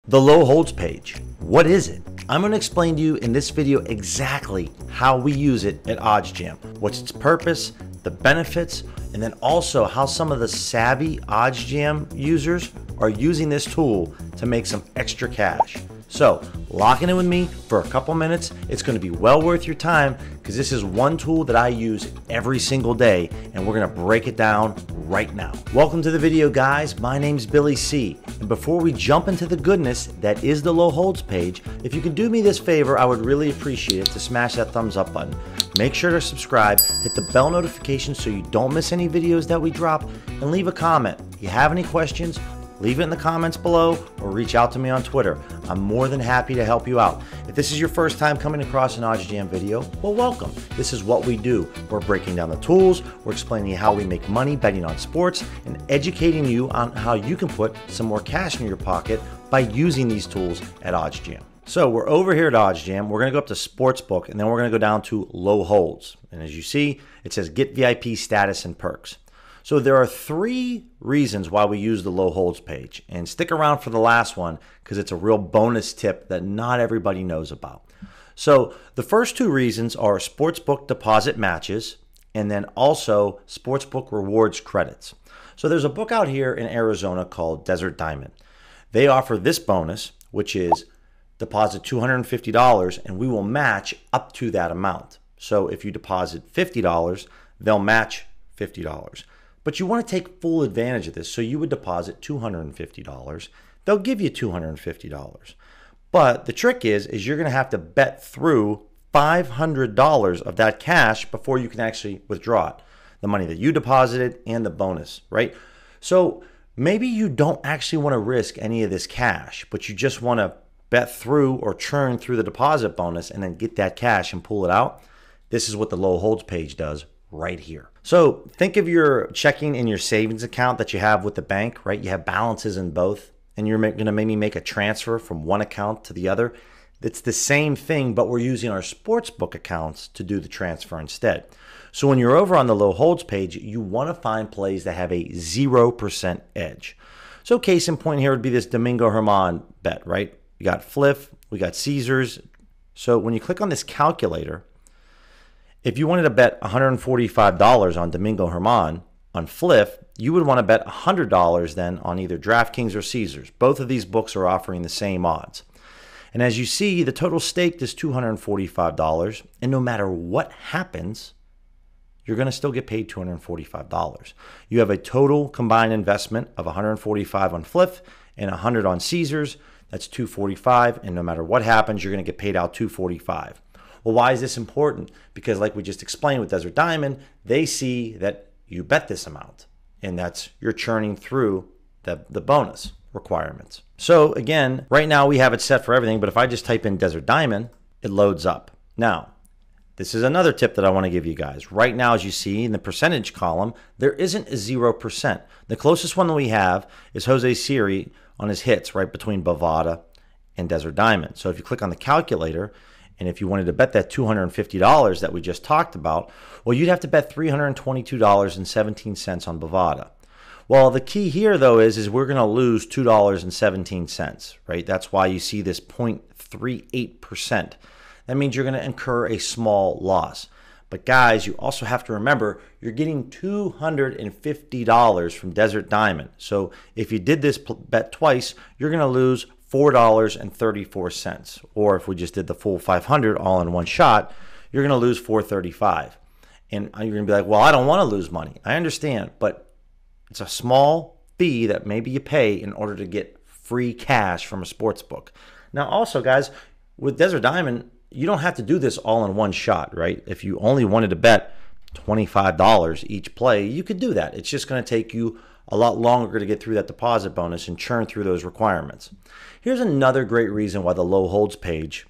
The low holds page. What is it? I'm going to explain to you in this video exactly how we use it at OddsJam, what's its purpose, the benefits, and then also how some of the savvy OddsJam users are using this tool to make some extra cash. So lock in with me for a couple minutes. It's going to be well worth your time because this is one tool that I use every single day, and we're going to break it down right now. Welcome to the video, guys. My name's Billy C. And before we jump into the goodness that is the low holds page, if you could do me this favor, I would really appreciate it to smash that thumbs up button. Make sure to subscribe, hit the bell notification so you don't miss any videos that we drop, and leave a comment. If you have any questions, leave it in the comments below or reach out to me on Twitter. I'm more than happy to help you out. If this is your first time coming across an OddsJam video, well, welcome. This is what we do. We're breaking down the tools, we're explaining how we make money betting on sports, and educating you on how you can put some more cash in your pocket by using these tools at OddsJam. So we're over here at OddsJam. We're going to go up to Sportsbook, and then we're going to go down to Low Holds. And as you see, it says Get VIP Status and Perks. So there are three reasons why we use the low holds page, and stick around for the last one because it's a real bonus tip that not everybody knows about. So the first two reasons are sportsbook deposit matches and then also sportsbook rewards credits. So there's a book out here in Arizona called Desert Diamond. They offer this bonus, which is deposit $250 and we will match up to that amount. So if you deposit $50, they'll match $50. But you want to take full advantage of this, so you would deposit $250. They'll give you $250. But the trick is you're going to have to bet through $500 of that cash before you can actually withdraw it. The money that you deposited and the bonus, right? So maybe you don't actually want to risk any of this cash, but you just want to bet through or churn through the deposit bonus and then get that cash and pull it out. This is what the low holds page does right here. So think of your checking and your savings account that you have with the bank, right? You have balances in both, and you're going to maybe make a transfer from one account to the other. It's the same thing, but we're using our sportsbook accounts to do the transfer instead. So when you're over on the low holds page, you want to find plays that have a 0% edge. So case in point here would be this Domingo Germán bet, right? We got Fliff, we got Caesars. So when you click on this calculator, if you wanted to bet $145 on Domingo Germán on Fliff, you would want to bet $100 then on either DraftKings or Caesars. Both of these books are offering the same odds. And as you see, the total stake is $245, and no matter what happens, you're going to still get paid $245. You have a total combined investment of $145 on Fliff and $100 on Caesars. That's $245, and no matter what happens, you're going to get paid out $245. Well, why is this important? Because like we just explained with Desert Diamond, they see that you bet this amount, and that's you're churning through the bonus requirements. So again, right now we have it set for everything, but if I just type in Desert Diamond, it loads up. Now, this is another tip that I want to give you guys. Right now, as you see in the percentage column, there isn't a 0%. The closest one that we have is Jose Siri on his hits right between Bovada and Desert Diamond. So if you click on the calculator, and if you wanted to bet that $250 that we just talked about, well, you'd have to bet $322.17 on Bovada. Well, the key here, though, is we're going to lose $2.17, right? That's why you see this 0.38%. That means you're going to incur a small loss. But guys, you also have to remember you're getting $250 from Desert Diamond. So if you did this bet twice, you're going to lose $4.34. Or if we just did the full 500 all in one shot, you're going to lose $4.35. And you're going to be like, well, I don't want to lose money. I understand, but it's a small fee that maybe you pay in order to get free cash from a sports book. Now, also, guys, with Desert Diamond, you don't have to do this all in one shot, right? If you only wanted to bet $25 each play, you could do that. It's just going to take you a lot longer to get through that deposit bonus and churn through those requirements. Here's another great reason why the low holds page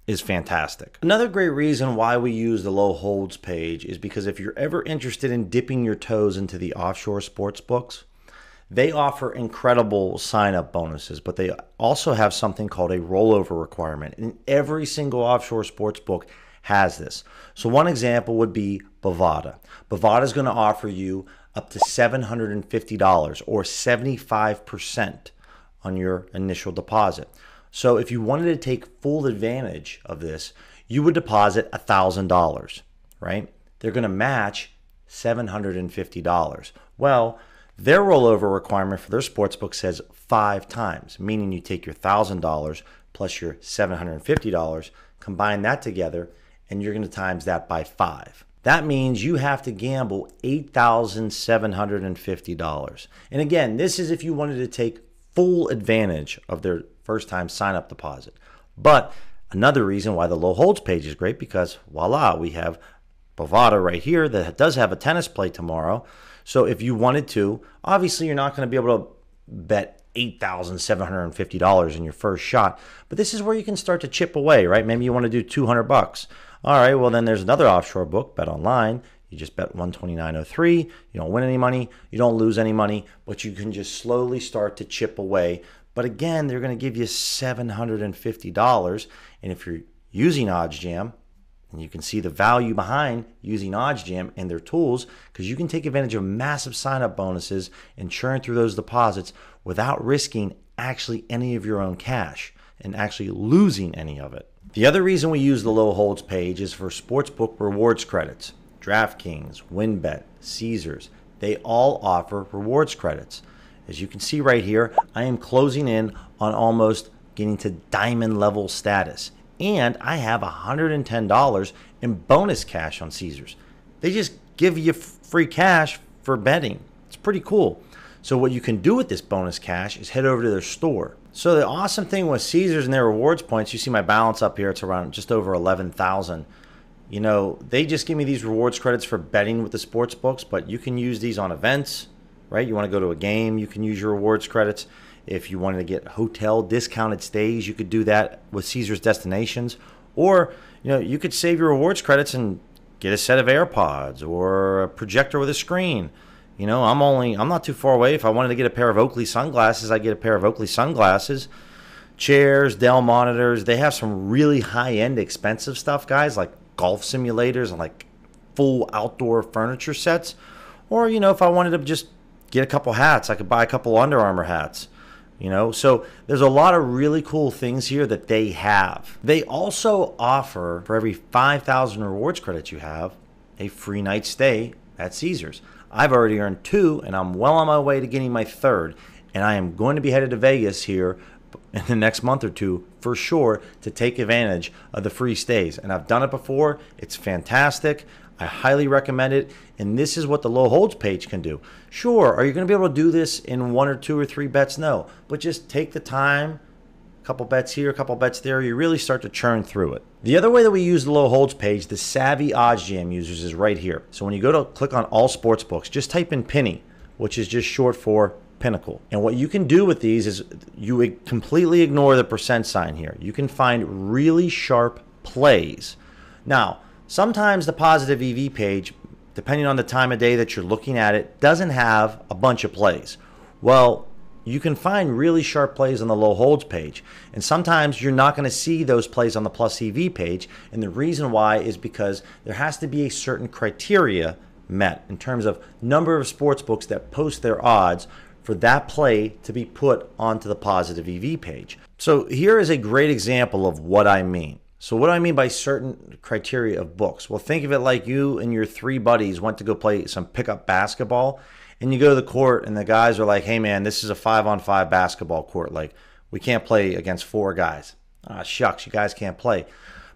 is fantastic. Another great reason why we use the low holds page is because if you're ever interested in dipping your toes into the offshore sports books, they offer incredible sign-up bonuses, but they also have something called a rollover requirement. And every single offshore sports book has this. So one example would be Bovada. Bovada is going to offer you up to $750 or 75% on your initial deposit. So if you wanted to take full advantage of this, you would deposit $1,000, right? They're going to match $750. Well, their rollover requirement for their sportsbook says 5 times, meaning you take your $1,000 plus your $750, combine that together, and you're going to times that by 5. That means you have to gamble $8,750. And again, this is if you wanted to take full advantage of their first time sign up deposit. But another reason why the low holds page is great, because voila, we have Bovada right here that does have a tennis play tomorrow. So if you wanted to, obviously you're not going to be able to bet $8,750 in your first shot, but this is where you can start to chip away, right? Maybe you want to do 200 bucks. All right, well then there's another offshore book, Bet Online. You just bet 129.03. You don't win any money, you don't lose any money, but you can just slowly start to chip away. But again, they're going to give you $750, and if you're using OddsJam, and you can see the value behind using OddsJam and their tools, because you can take advantage of massive sign-up bonuses and churn through those deposits without risking actually any of your own cash and actually losing any of it. The other reason we use the low holds page is for sportsbook rewards credits. DraftKings, WinBet, Caesars, they all offer rewards credits. As you can see right here, I am closing in on almost getting to diamond level status. And I have $110 in bonus cash on Caesars. They just give you free cash for betting. It's pretty cool. So what you can do with this bonus cash is head over to their store. So the awesome thing with Caesars and their rewards points, you see my balance up here, it's around just over 11,000. You know, they just give me these rewards credits for betting with the sports books, but you can use these on events, right? You want to go to a game, you can use your rewards credits. If you wanted to get hotel discounted stays, you could do that with Caesars Destinations. Or, you know, you could save your rewards credits and get a set of AirPods or a projector with a screen. You know, I'm not too far away. If I wanted to get a pair of Oakley sunglasses, I get a pair of Oakley sunglasses. Chairs, Dell monitors. They have some really high-end expensive stuff, guys, like golf simulators and like full outdoor furniture sets. Or, you know, if I wanted to just get a couple hats, I could buy a couple Under Armour hats. You know, so there's a lot of really cool things here that they have. They also offer, for every 5,000 rewards credits you have, a free night stay at Caesars. I've already earned 2, and I'm well on my way to getting my 3rd. And I am going to be headed to Vegas here in the next month or 2 for sure to take advantage of the free stays. And I've done it before. It's fantastic. I highly recommend it. And this is what the low holds page can do. Sure, are you going to be able to do this in 1 or 2 or 3 bets? No. But just take the time, a couple bets here, a couple bets there. You really start to churn through it. The other way that we use the low holds page, the savvy OddsJam users, is right here. So when you go to click on all sports books, just type in Penny, which is just short for Pinnacle. And what you can do with these is you completely ignore the percent sign here. You can find really sharp plays. Now, sometimes the positive EV page, depending on the time of day that you're looking at it, doesn't have a bunch of plays. Well, you can find really sharp plays on the low holds page. And sometimes you're not going to see those plays on the plus EV page. And the reason why is because there has to be a certain criteria met in terms of number of sports books that post their odds for that play to be put onto the positive EV page. So here is a great example of what I mean. So what do I mean by certain criteria of books? Well, think of it like you and your 3 buddies went to go play some pickup basketball, and you go to the court and the guys are like, hey man, this is a 5-on-5 basketball court. Like, we can't play against 4 guys. Ah, shucks, you guys can't play.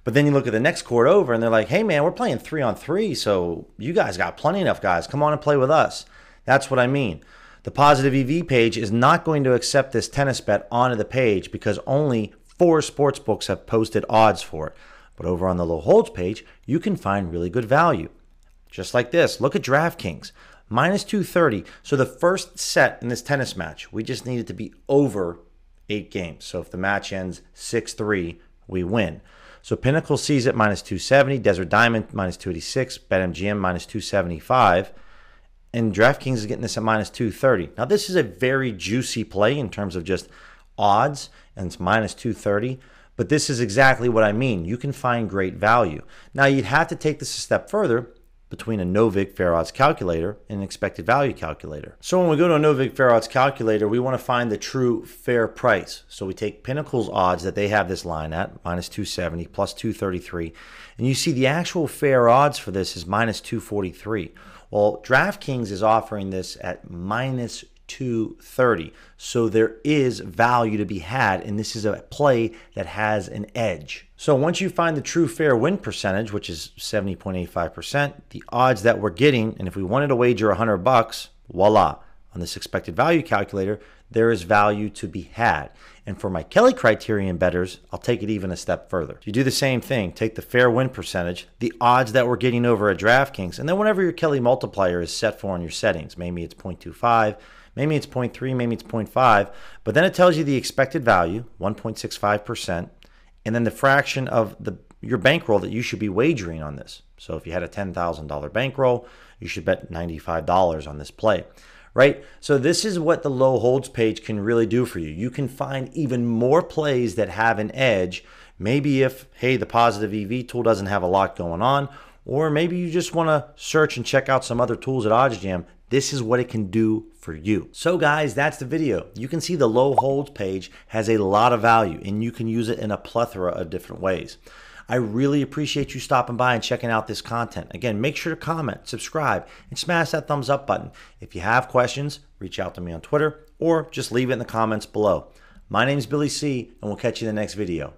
But then you look at the next court over and they're like, hey man, we're playing 3-on-3, so you guys got plenty enough guys. Come on and play with us. That's what I mean. The positive EV page is not going to accept this tennis bet onto the page because only 4 sports books have posted odds for it. But over on the low holds page, you can find really good value. Just like this. Look at DraftKings. Minus 230. So the first set in this tennis match, we just need it to be over 8 games. So if the match ends 6-3, we win. So Pinnacle sees it minus 270. Desert Diamond minus 286. BetMGM minus 275. And DraftKings is getting this at minus 230. Now this is a very juicy play in terms of just odds, and it's minus 230. But this is exactly what I mean. You can find great value. Now you'd have to take this a step further between a no-vig fair odds calculator and an expected value calculator. So when we go to a no-vig fair odds calculator, we want to find the true fair price. So we take Pinnacle's odds that they have this line at, minus 270, plus 233, and you see the actual fair odds for this is minus 243. Well, DraftKings is offering this at minus 230. So there is value to be had, and this is a play that has an edge. So once you find the true fair win percentage, which is 70.85%, the odds that we're getting, and if we wanted to wager $100, voila, on this expected value calculator, there is value to be had. And for my Kelly criterion bettors, I'll take it even a step further. You do the same thing, take the fair win percentage, the odds that we're getting over at DraftKings, and then whatever your Kelly multiplier is set for in your settings, maybe it's 0.25, maybe it's 0.3, maybe it's 0.5, but then it tells you the expected value, 1.65%, and then the fraction of your bankroll that you should be wagering on this. So if you had a $10,000 bankroll, you should bet $95 on this play, right? So this is what the low holds page can really do for you. You can find even more plays that have an edge. Maybe if, hey, the positive EV tool doesn't have a lot going on, or maybe you just want to search and check out some other tools at OddsJam. This is what it can do for you. So guys, that's the video. You can see the low holds page has a lot of value, and you can use it in a plethora of different ways. I really appreciate you stopping by and checking out this content. Again, make sure to comment, subscribe, and smash that thumbs up button. If you have questions, reach out to me on Twitter or just leave it in the comments below. My name is Billy C, and we'll catch you in the next video.